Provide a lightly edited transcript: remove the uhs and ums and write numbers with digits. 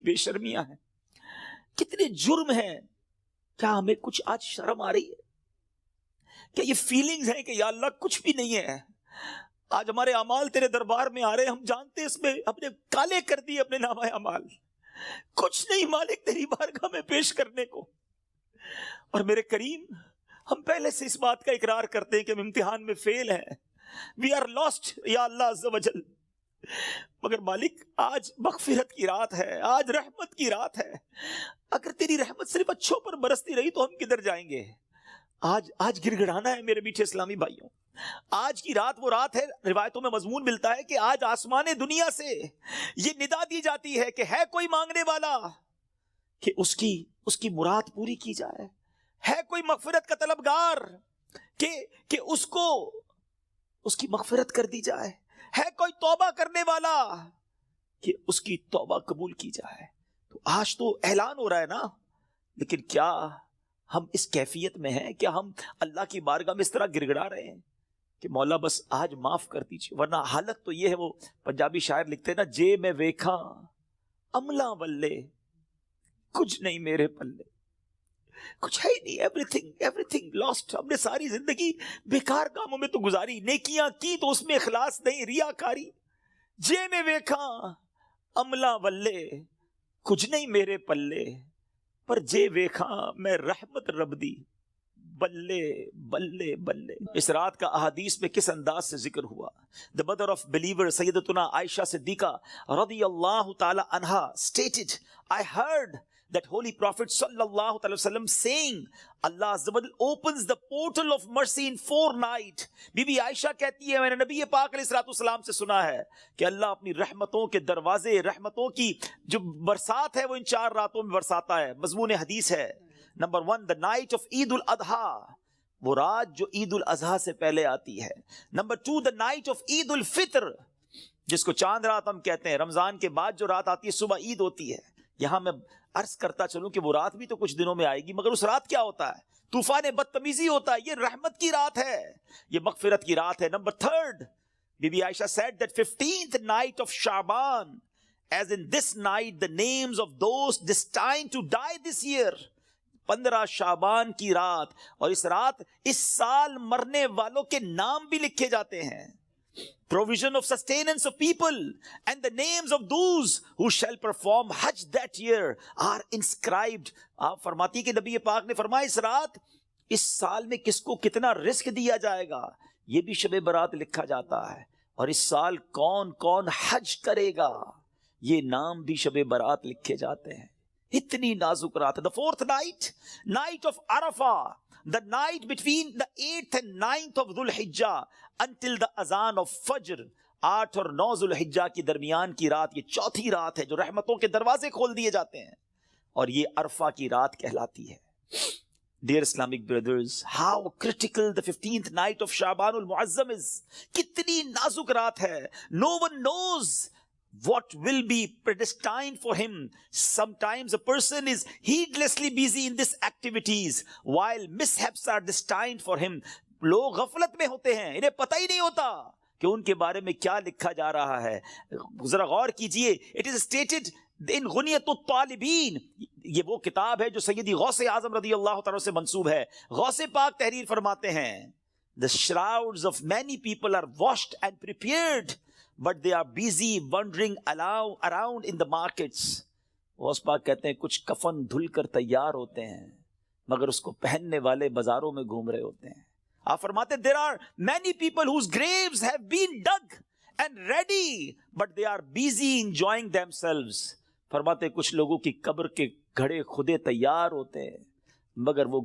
بے شرمیاں ہیں، کتنے جرم ہیں. کیا ہمیں کچھ آج شرم آ رہی ہے؟ کیا یہ فیلنگز ہیں کہ یا اللہ کچھ بھی نہیں ہے؟ آج ہمارے اعمال تیرے دربار میں آ رہے ہیں، ہم جانتے ہیں اس میں اپنے کالے کر دیے اپنے نامہ اعمال، کچھ نہیں مالک تیری بارگاہ میں پیش کرنے کو. اور میرے کریم، ہم پہلے سے اس بات کا اقرار کرتے ہیں کہ ہم امتحان میں فیل ہیں، وی آر لاسٹ یا اللہ عز و جل. مگر مالک آج مغفرت کی رات ہے، آج رحمت کی رات ہے. اگر تیری رحمت صرف اچھوں پر برستی رہی تو ہم کدھر جائیں گے؟ آج گڑ گڑانا ہے میرے میٹھے اسلامی بھائیوں. آج کی رات وہ رات ہے، روایتوں میں مضمون ملتا ہے کہ آج آسمان دنیا سے یہ ندا دی جاتی ہے کہ ہے کوئی مانگنے والا کہ اس کی مراد پوری کی جائے، ہے کوئی مغفرت کا طلبگار کہ اس کی مغفرت کر دی جائے، ہے کوئی توبہ کرنے والا کہ اس کی توبہ قبول کی جائے. تو آج تو اعلان ہو رہا ہے نا، لیکن کیا ہم اس کیفیت میں ہیں؟ کیا ہم اللہ کی بارگاہ میں اس طرح گڑ گڑا رہے ہیں کہ مولا بس آج معاف کر دیجیے؟ ورنہ حالت تو یہ ہے، وہ پنجابی شاعر لکھتے ہیں نا، جے میں ویکھاں عملہ ولے کچھ نہیں میرے پلے، کچھ ہے ہی نہیں، ایوری تھنگ لاسٹ. ہم نے ساری زندگی بیکار کاموں میں تو گزاری، نیکیاں کی تو اس میں اخلاص نہیں، ریاکاری. جے میں ویکھاں عملہ ولے کچھ نہیں میرے پلے، پر جے ویکھاں میں رحمت رب دی بلے بلے بلے. اس رات کا احادیث میں کس انداز سے ذکر ہوا؟ The mother of believer سیدتنا عائشہ صدیقہ رضی اللہ تعالی عنہا stated, I heard that holy prophet sallallahu alaihi wasallam saying, Allah azza wa jal opens the portal of mercy in 4 nights. Bibi Aisha کہتی ہے میں نے نبی پاک علیہ الصلوۃ والسلام سے سنا ہے کہ اللہ اپنی رحمتوں کے دروازے، رحمتوں کی جو برسات ہے وہ ان 4 راتوں میں برساتا ہے. مضمون حدیث ہے نمبر 1 the night of عید الاضحیٰ، وہ رات جو عید الاضحیٰ سے پہلے آتی ہے. نمبر 2 the night of عید الفطر، جس کو چاند رات ہم کہتے ہیں، رمضان کے بعد جو رات آتی ہے صبح عید ہوتی ہے. یہاں میں عرض کرتا چلوں کہ وہ رات بھی تو کچھ دنوں میں آئے گی، مگر اس رات کیا ہوتا ہے؟ طوفان بدتمیزی ہوتا ہے. یہ رحمت کی رات ہے، یہ مغفرت کی رات ہے. Number 3 Bibi Aisha said that 15th night of Shaban, as in this night the names of those destined to die this year. 15 شعبان کی رات، اور اس رات اس سال مرنے والوں کے نام بھی لکھے جاتے ہیں. Provision of sustenance of people and the names of those who shall perform Hajj that year are inscribed. آپ فرماتی کہ نبی پاک نے فرمایا اس رات اس سال میں کس کو کتنا رزق دیا جائے گا یہ بھی شب برات لکھا جاتا ہے، اور اس سال کون کون حج کرے گا یہ نام بھی شب برات لکھے جاتے ہیں. اتنی نازک رات ہے. The 4th night, night of Arafah, the night between the 8th and 9th of Dhul Hijjah until the azan of Fajr. 8 اور 9 ذو الحجہ کی درمیان کی رات، یہ چوتھی رات ہے جو رحمتوں کے دروازے کھول دیے جاتے ہیں، اور یہ عرفہ کی رات کہلاتی ہے. Dear Islamic brothers, how critical the 15th night of Shaban al-Muazzam is. کتنی نازک رات ہے. No one knows what will be predestined for him. Sometimes a person is heedlessly busy in these activities while mishaps are destined for him. لوگ غفلت میں ہوتے ہیں، انہیں پتہ ہی نہیں ہوتا کہ ان کے بارے میں کیا لکھا جا رہا ہے. ذرا غور کیجئے. It is stated in غنیۃ الطالبین، یہ وہ کتاب ہے جو سیدی غوث اعظم رضی اللہ تعالیٰ سے منسوب ہے. غوث پاک تحریر فرماتے ہیں The shrouds of many people are washed and prepared, but they are busy wandering around in the markets. Ghaus Pak کہتے ہیں کچھ کفن دھل کر تیار ہوتے ہیں مگر اس کو پہننے والے بازاروں میں گھوم رہے ہوتے ہیں. آپ فرماتے there are many people whose graves have been dug and ready, but they are busy enjoying themselves. فرماتے کچھ لوگوں کی قبر کے گھڑے خودے تیار ہوتے ہیں مگر وہ